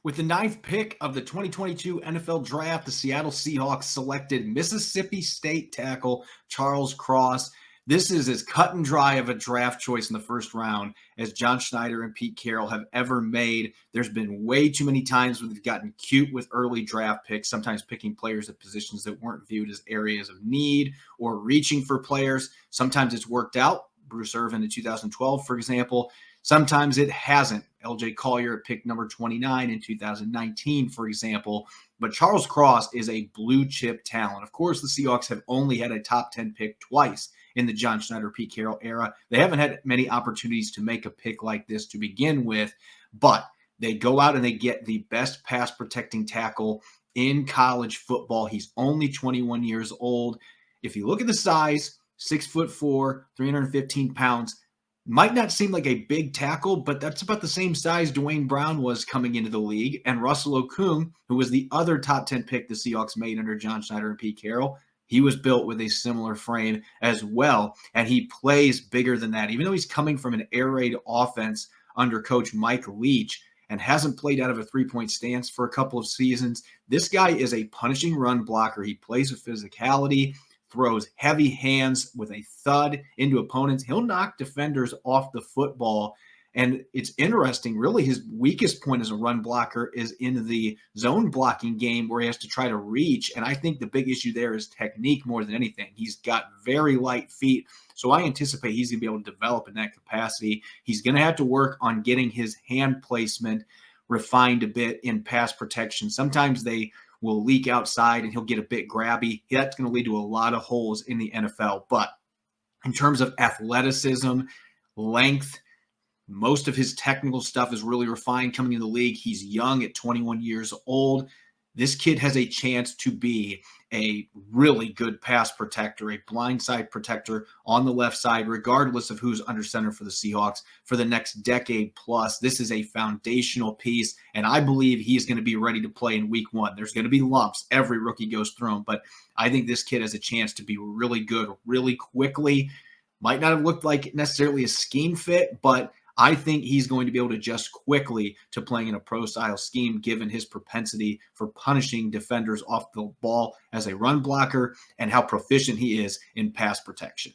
With the ninth pick of the 2022 NFL Draft, the Seattle Seahawks selected Mississippi State tackle Charles Cross. This is as cut and dry of a draft choice in the first round as John Schneider and Pete Carroll have ever made. There's been way too many times when they've gotten cute with early draft picks, sometimes picking players at positions that weren't viewed as areas of need or reaching for players. Sometimes it's worked out. Bruce Irvin in 2012, for example. Sometimes it hasn't. LJ Collier at pick number 29 in 2019, for example. But Charles Cross is a blue chip talent. Of course, the Seahawks have only had a top 10 pick twice in the John Schneider, Pete Carroll era. They haven't had many opportunities to make a pick like this to begin with, but they go out and they get the best pass protecting tackle in college football. He's only 21 years old. If you look at the size, 6'4", 315 pounds, might not seem like a big tackle, but that's about the same size Dwayne Brown was coming into the league. And Russell Okung, who was the other top 10 pick the Seahawks made under John Schneider and Pete Carroll, he was built with a similar frame as well. And he plays bigger than that. Even though he's coming from an air raid offense under coach Mike Leach and hasn't played out of a three-point stance for a couple of seasons, this guy is a punishing run blocker. He plays with physicality, throws heavy hands with a thud into opponents. He'll knock defenders off the football. And it's interesting, really, his weakest point as a run blocker is in the zone blocking game where he has to try to reach. And I think the big issue there is technique more than anything. He's got very light feet. So I anticipate he's going to be able to develop in that capacity. He's going to have to work on getting his hand placement refined a bit in pass protection. Sometimes they will leak outside and he'll get a bit grabby. That's going to lead to a lot of holes in the NFL. But in terms of athleticism, length, most of his technical stuff is really refined coming into the league. He's young at 21 years old. This kid has a chance to be a really good pass protector, a blindside protector on the left side, regardless of who's under center for the Seahawks for the next decade plus. This is a foundational piece, and I believe he's going to be ready to play in week one. There's going to be lumps. Every rookie goes through them, but I think this kid has a chance to be really good really quickly. Might not have looked like necessarily a scheme fit, but I think he's going to be able to adjust quickly to playing in a pro-style scheme, given his propensity for punishing defenders off the ball as a run blocker and how proficient he is in pass protection.